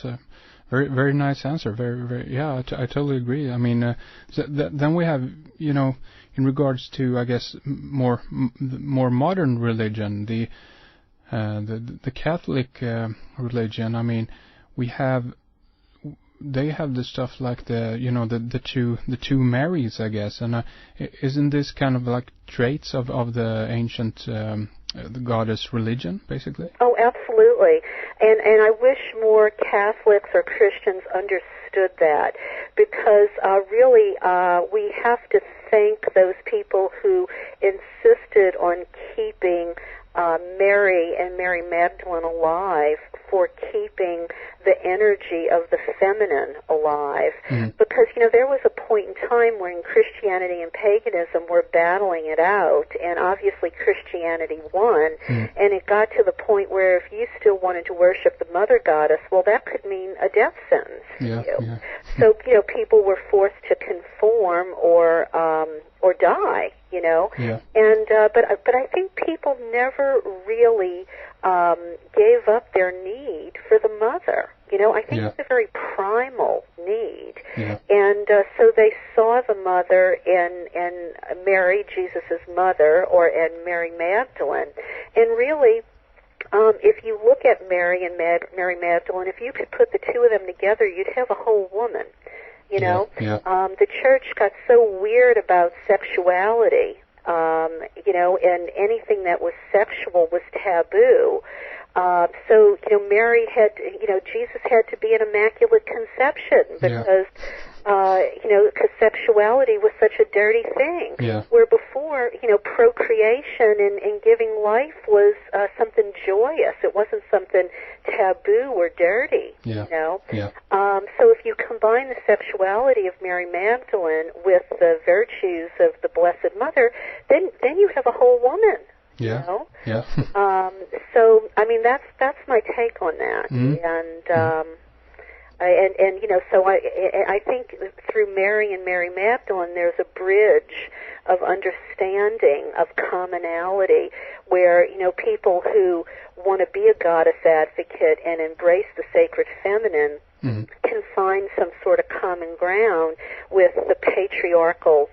that's a very, very nice answer. Very, very, yeah, I totally agree. I mean, then we have, in regards to, I guess, more modern religion, the Catholic religion. I mean, they have the stuff like the two Marys, I guess, and isn't this kind of like traits of the ancient the goddess religion, basically? Oh, absolutely. And I wish more Catholics or Christians understood that, because really we have to thank those people who insisted on keeping Mary and Mary Magdalene alive, for keeping the energy of the feminine alive. Because, there was a point in time when Christianity and paganism were battling it out, and obviously Christianity won, and it got to the point where if you still wanted to worship the mother goddess, well, that could mean a death sentence for you. Yeah. So, people were forced to conform or die, Yeah. And but I think people never really gave up their need for the mother. I think it's a very primal need. Yeah. And so they saw the mother in Mary, Jesus' mother, and Mary Magdalene. And really, if you look at Mary and Mary Magdalene, if you could put the two of them together, you'd have a whole woman. Yeah. The church got so weird about sexuality, and anything that was sexual was taboo. So, Mary had, Jesus had to be an immaculate conception because, because sexuality was such a dirty thing. Yeah. Where before, procreation and giving life was something joyous. It wasn't something taboo or dirty, Yeah. Yeah. So if you combine the sexuality of Mary Magdalene with the virtues of the Blessed Mother, then you have a whole woman. Yeah. Yeah. So I mean that's my take on that, so I think through Mary and Mary Magdalene there's a bridge of understanding, of commonality, where people who want to be a goddess advocate and embrace the sacred feminine can find some sort of common ground with the patriarchal,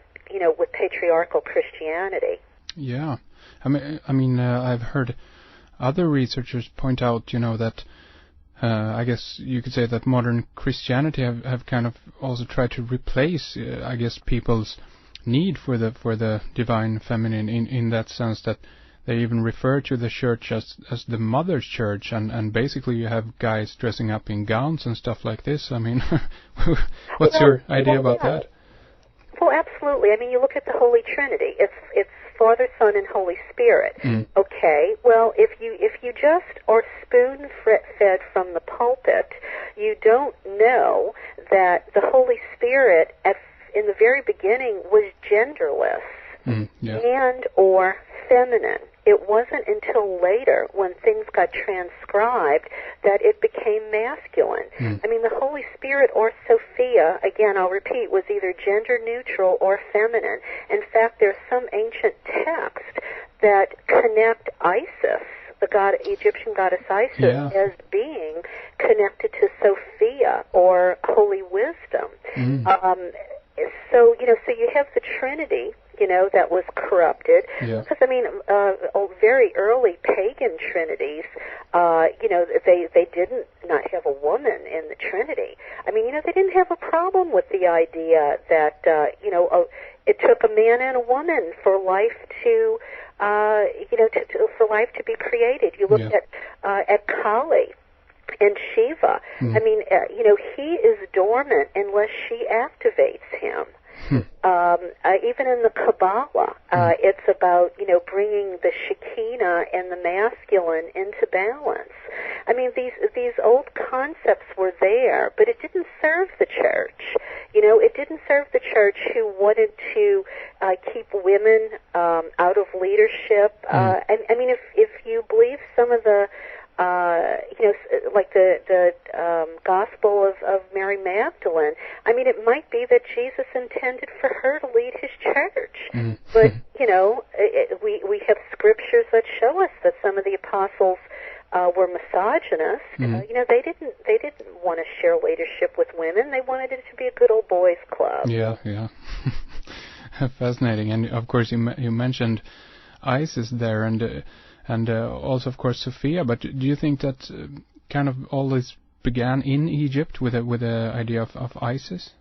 with patriarchal Christianity. Yeah. I mean, I've heard other researchers point out, that I guess you could say that modern Christianity have kind of also tried to replace, I guess, people's need for the divine feminine in that sense that they even refer to the church as the mother's church, and basically you have guys dressing up in gowns and stuff like this. I mean, what's your idea about that? Well, absolutely. I mean, you look at the Holy Trinity. It's Father, Son, and Holy Spirit. Okay. Well, if you just are spoon-fed from the pulpit, you don't know that the Holy Spirit, in the very beginning, was genderless and or feminine. It wasn't until later, when things got transcribed, that it became masculine. I mean, the Holy Spirit, or Sophia, again, I'll repeat, was either gender neutral or feminine. In fact, there's some ancient texts that connect Isis, the Egyptian goddess Isis, as being connected to Sophia, or holy wisdom. So you have the Trinity, that was corrupted. Because, I mean, very early pagan trinities, they didn't not have a woman in the Trinity. I mean, they didn't have a problem with the idea that, it took a man and a woman for life to, for life to be created. You look at Kali and Shiva. I mean, he is dormant unless she activates him. Even in the Kabbalah, it's about, bringing the Shekinah and the masculine into balance. I mean, these old concepts were there, but it didn't serve the church. It didn't serve the church who wanted to keep women out of leadership. I mean, if you believe some of the like the Gospel of Mary Magdalene, I mean, it might be that Jesus intended for her to lead his church. But, we have scriptures that show us that some of the apostles were misogynist. They didn't want to share leadership with women. They wanted it to be a good old boys' club. Yeah. Fascinating. And of course, you mentioned Isis there, and also of course Sophia. But do you think that kind of all this began in Egypt with the idea of Isis?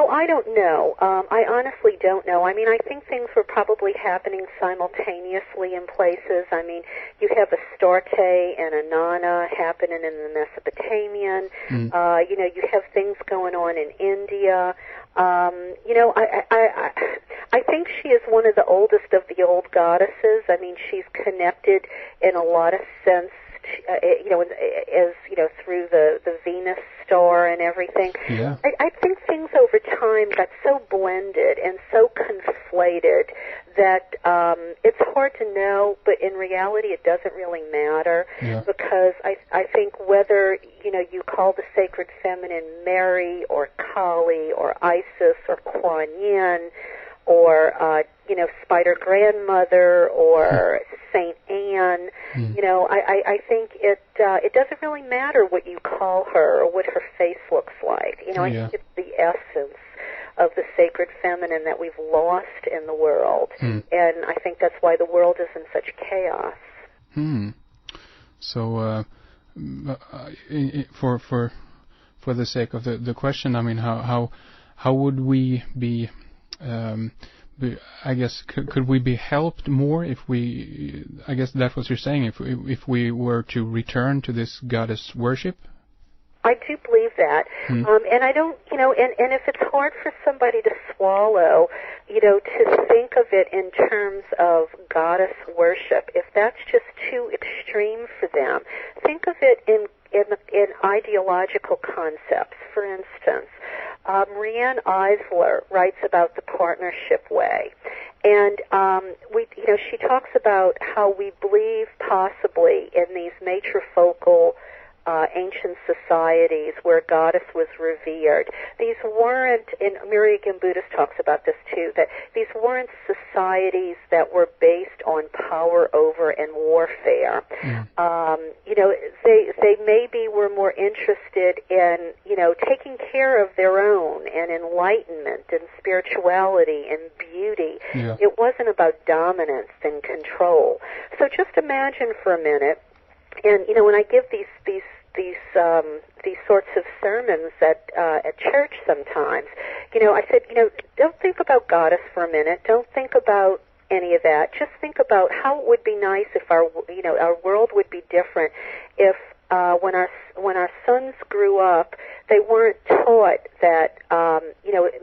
I don't know. I honestly don't know. I mean, I think things were probably happening simultaneously in places. I mean, you have Astarte and Inanna happening in the Mesopotamian. You have things going on in India. I think she is one of the oldest of the old goddesses. I mean, she's connected in a lot of sense, through the Venus star and everything. Yeah. I think things over time got so blended and so conflated that it's hard to know, but in reality it doesn't really matter, because I think whether you call the sacred feminine Mary or Kali or Isis or Kuan Yin or Spider Grandmother or Saint Anne, I think it doesn't really matter what you call her or what her face looks like. I think it's the essence of the sacred feminine that we've lost in the world, and I think that's why the world is in such chaos. So, for the sake of the question, I mean, how would we be? I guess could we be helped more if we? I guess that's what you're saying. If we were to return to this goddess worship. I do believe that, and I don't, and if it's hard for somebody to swallow, to think of it in terms of goddess worship, if that's just too extreme for them, think of it in ideological concepts. For instance, Marianne Eisler writes about the partnership way, and she talks about how we believe possibly in these matrifocal ancient societies where goddess was revered. These weren't, and American Buddhist talks about this too, that these weren't societies that were based on power over and warfare. They maybe were more interested in, taking care of their own and enlightenment and spirituality and beauty. It wasn't about dominance and control. So just imagine for a minute. And when I give these sorts of sermons at church sometimes, I said, don't think about goddess for a minute. Don't think about any of that. Just think about how it would be nice if our world would be different if when our sons grew up, they weren't taught that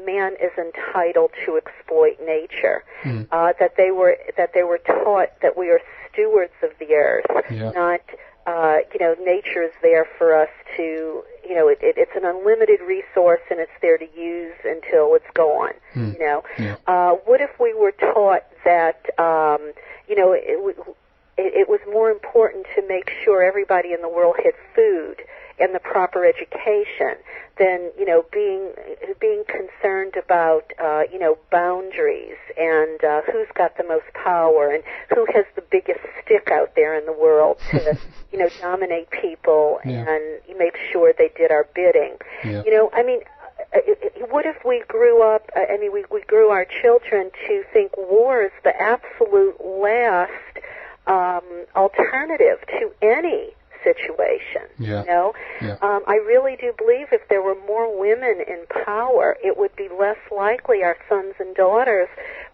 man is entitled to exploit nature. That they were taught that we are stewards of the earth, not. Nature is there for us to, it's an unlimited resource and it's there to use until it's gone, What if we were taught that, it was more important to make sure everybody in the world had food and the proper education than, being concerned about, boundaries and who's got the most power and who has the biggest stick out there in the world to, dominate people and make sure they did our bidding. What if we grew up, we grew our children to think war is the absolute last alternative to any situation. I really do believe if there were more women in power, it would be less likely our sons and daughters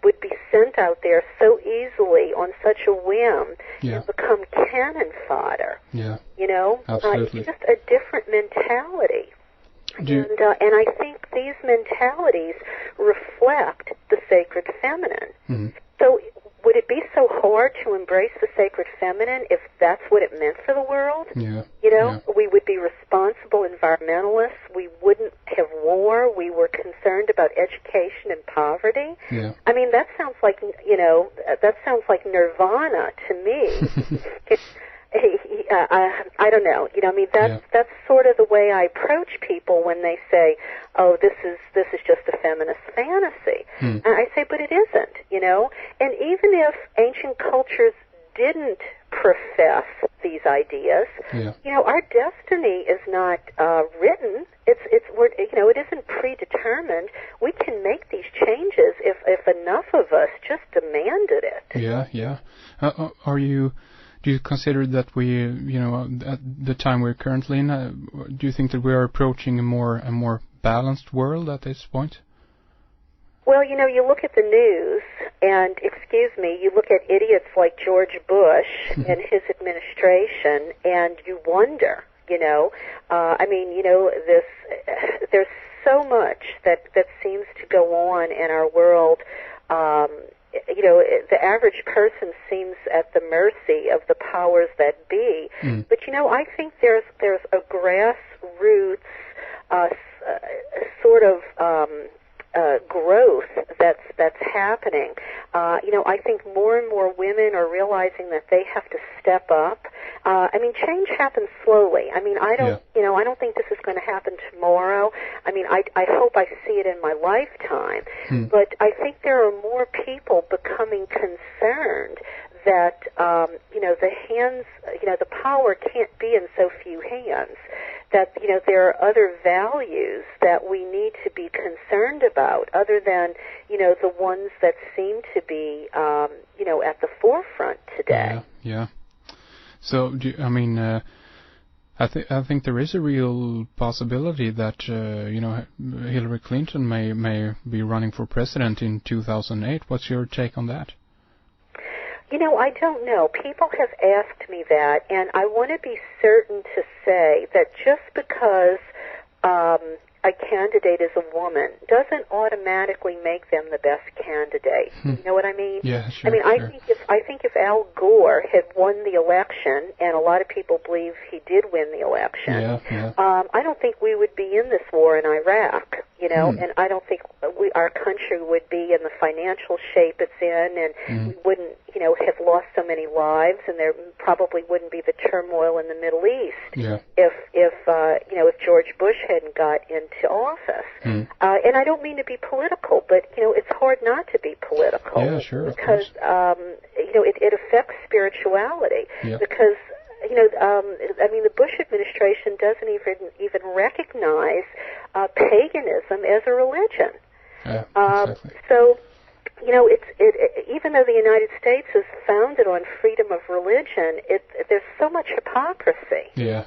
would be sent out there so easily on such a whim and become cannon fodder. Absolutely. It's just a different mentality. And I think these mentalities reflect the sacred feminine. So would it be so hard to embrace the sacred feminine if that's what it meant for the world? We would be responsible environmentalists. We wouldn't have war. We were concerned about education and poverty. I mean, that sounds like nirvana to me. I don't know. That's sort of the way I approach people when they say, "Oh, this is just a feminist fantasy." And I say, "But it isn't." And even if ancient cultures didn't profess these ideas. Yeah. You know, our destiny is not written. It isn't predetermined. We can make these changes if enough of us just demanded it. Yeah, yeah. Do you consider that we, at the time we're currently in, do you think that we are approaching a more balanced world at this point? Well, you look at the news, and, you look at idiots like George Bush and his administration, and you wonder, there's so much that seems to go on in our world. The average person seems at the mercy of the powers that be. But, I think there's a grassroots sort of growth that's happening. I think more and more women are realizing that they have to step up. Change happens slowly. I don't think this is going to happen tomorrow. I hope I see it in my lifetime. But I think there are more people becoming concerned that, the hands, the power can't be in so few hands. That, there are other values that we need to be concerned about other than, the ones that seem to be, at the forefront today. Yeah. So, I think there is a real possibility that, Hillary Clinton may be running for president in 2008. What's your take on that? I don't know. People have asked me that, and I want to be certain to say that just because a candidate is a woman doesn't automatically make them the best candidate. You know what I mean? Yeah, sure. I think if Al Gore had won the election, and a lot of people believe he did win the election, I don't think we would be in this war in Iraq. And I don't think our country would be in the financial shape it's in, and we wouldn't, have lost so many lives, and there probably wouldn't be the turmoil in the Middle East if George Bush hadn't got into office. And I don't mean to be political, but it's hard not to be political. Yeah, sure. Because it affects spirituality. Yeah. Because the Bush administration doesn't even recognize paganism as a religion. Yeah, exactly. So, even though the United States is founded on freedom of religion, there's so much hypocrisy. Yeah.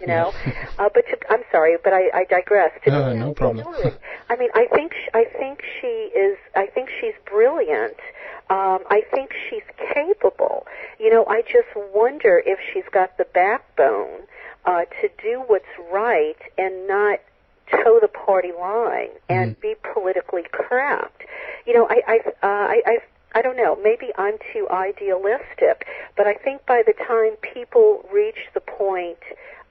I'm sorry, but I digress. No problem. I think she's brilliant. I think she's capable. I just wonder if she's got the backbone to do what's right and not toe the party line and be politically correct. I don't know. Maybe I'm too idealistic, but I think by the time people reach the point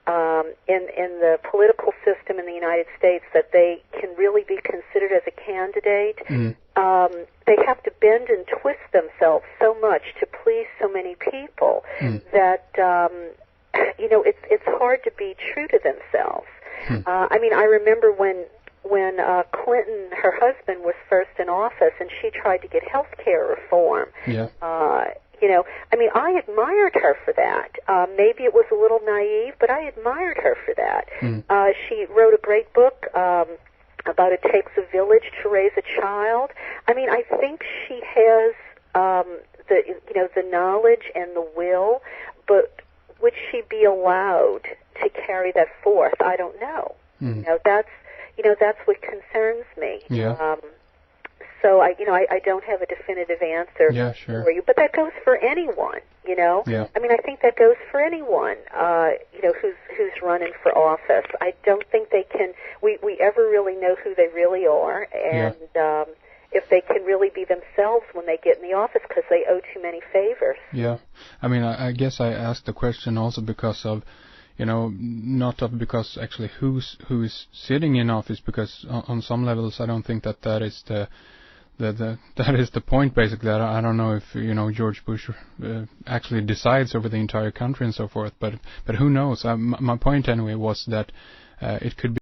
in the political system in the United States that they can really be considered as a candidate, they have to bend and twist themselves so much to please so many people that it's hard to be true to themselves. I remember when Clinton, her husband, was first in office, and she tried to get health care reform. Yeah. I admired her for that. Maybe it was a little naive, but I admired her for that. She wrote a great book about it takes a village to raise a child. I think she has the knowledge and the will, but would she be allowed to carry that forth? I don't know. That's what concerns me. Yeah. So I don't have a definitive answer for you, but that goes for anyone. Yeah. I think that goes for anyone. Who's running for office. I don't think they can. We ever really know who they really are, and if they can really be themselves when they get in the office, because they owe too many favors. Yeah. I guess I asked the question also because of, because actually who is sitting in office, because on some levels I don't think that is that is the point, basically. I don't know if George Bush actually decides over the entire country and so forth, but who knows? My point anyway was that it could be